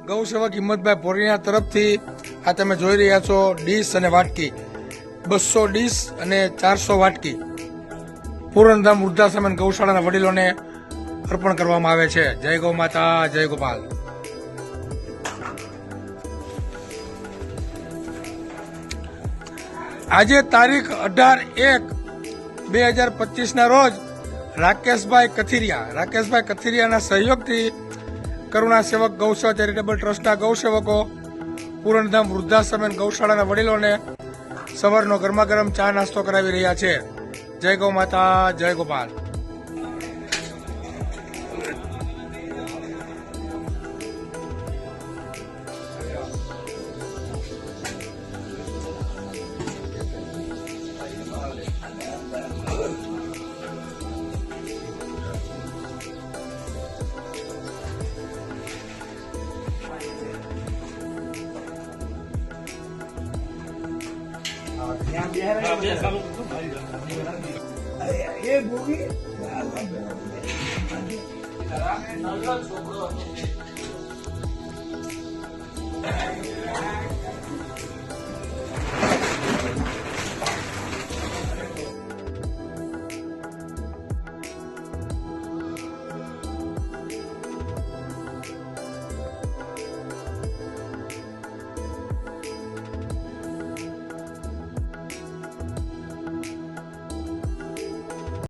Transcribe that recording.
ગૌસેવક હિંમતભાઈ ભોરિયા તરફથી આ તમે જોઈ રહ્યા છો ડીશ અને વાટકી 200 ડીશ અને 400 વાટકી પૂરણધામ વૃદ્ધાશ્રમ ગૌશાળાના વડીલોને અર્પણ કરવામાં આવે છે. જય ગૌ માતા, જય ગોપાલ. આજે તારીખ 18/1/2025 ના રોજ રાકેશભાઈ કથિરિયાના સહયોગથી કરુણા સેવક ગૌસેવા ચેરિટેબલ ટ્રસ્ટના ગૌસેવકો પૂરણધામ વૃદ્ધાશ્રમ ગૌશાળાના વડીલોને સવારનો ગરમા ગરમ ચા નાસ્તો કરાવી રહ્યા છે. જય ગૌ માતા, જય ગોપાલ.